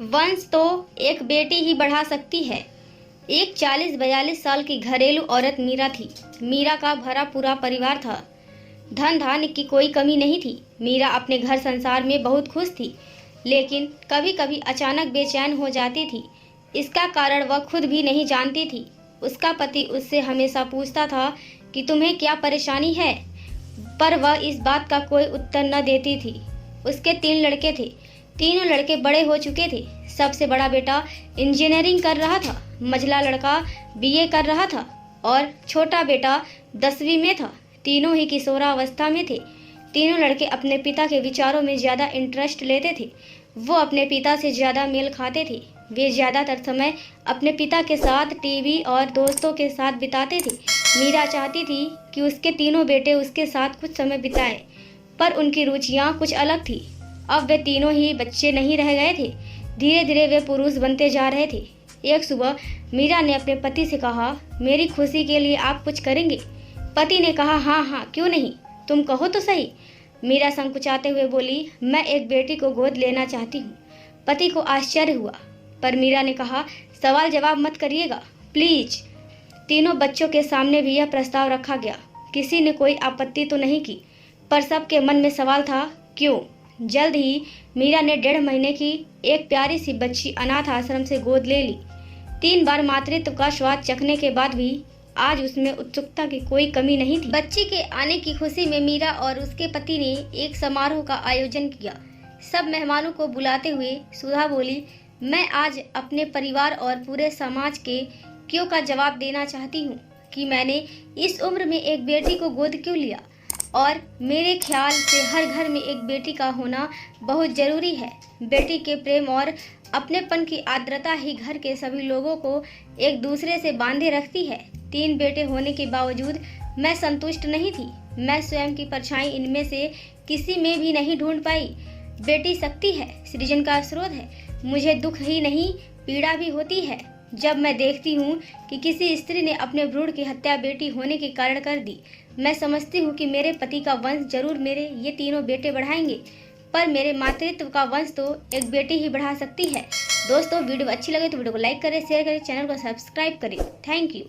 वंश तो एक बेटी ही बढ़ा सकती है। एक 40-42 साल की घरेलू औरत मीरा थी। मीरा का भरा पूरा परिवार था। धन धान्य की कोई कमी नहीं थी। मीरा अपने घर संसार में बहुत खुश थी, लेकिन कभी कभी अचानक बेचैन हो जाती थी। इसका कारण वह खुद भी नहीं जानती थी। उसका पति उससे हमेशा पूछता था कि तुम्हें क्या परेशानी है, पर वह इस बात का कोई उत्तर न देती थी। उसके 3 लड़के थे। तीनों लड़के बड़े हो चुके थे। सबसे बड़ा बेटा इंजीनियरिंग कर रहा था, मझला लड़का बीए कर रहा था और छोटा बेटा 10वीं में था। तीनों ही किशोरावस्था में थे। तीनों लड़के अपने पिता के विचारों में ज़्यादा इंटरेस्ट लेते थे। वो अपने पिता से ज़्यादा मेल खाते थे। वे ज़्यादातर समय अपने पिता के साथ टीवी और दोस्तों के साथ बिताते थे। मीरा चाहती थी कि उसके तीनों बेटे उसके साथ कुछ समय बिताएं, पर उनकी रुचियां कुछ अलग थी। अब वे तीनों ही बच्चे नहीं रह गए थे। धीरे धीरे वे पुरुष बनते जा रहे थे। एक सुबह मीरा ने अपने पति से कहा, मेरी खुशी के लिए आप कुछ करेंगे? पति ने कहा, हाँ हाँ, क्यों नहीं, तुम कहो तो सही। मीरा संकुचाते हुए बोली, मैं एक बेटी को गोद लेना चाहती हूँ। पति को आश्चर्य हुआ, पर मीरा ने कहा, सवाल जवाब मत करिएगा प्लीज। तीनों बच्चों के सामने भी यह प्रस्ताव रखा गया। किसी ने कोई आपत्ति तो नहीं की, पर सबके मन में सवाल था, क्यों? जल्द ही मीरा ने 1.5 महीने की एक प्यारी सी बच्ची अनाथ आश्रम से गोद ले ली। 3 बार मातृत्व का स्वाद चखने के बाद भी आज उसमें उत्सुकता की कोई कमी नहीं थी। बच्ची के आने की खुशी में मीरा और उसके पति ने एक समारोह का आयोजन किया। सब मेहमानों को बुलाते हुए सुधा बोली, मैं आज अपने परिवार और पूरे समाज के क्यों का जवाब देना चाहती हूँ कि मैंने इस उम्र में एक बेटी को गोद क्यों लिया, और मेरे ख्याल से हर घर में एक बेटी का होना बहुत जरूरी है। बेटी के प्रेम और अपनेपन की आर्द्रता ही घर के सभी लोगों को एक दूसरे से बांधे रखती है। 3 बेटे होने के बावजूद मैं संतुष्ट नहीं थी। मैं स्वयं की परछाई इनमें से किसी में भी नहीं ढूंढ पाई। बेटी शक्ति है, सृजन का स्रोत है। मुझे दुख ही नहीं, पीड़ा भी होती है जब मैं देखती हूँ कि किसी स्त्री ने अपने भ्रूण की हत्या बेटी होने के कारण कर दी। मैं समझती हूँ कि मेरे पति का वंश जरूर मेरे ये तीनों बेटे बढ़ाएंगे, पर मेरे मातृत्व का वंश तो एक बेटी ही बढ़ा सकती है। दोस्तों, वीडियो अच्छी लगे तो वीडियो को लाइक करें, शेयर करें, चैनल को सब्सक्राइब करें। Thank you.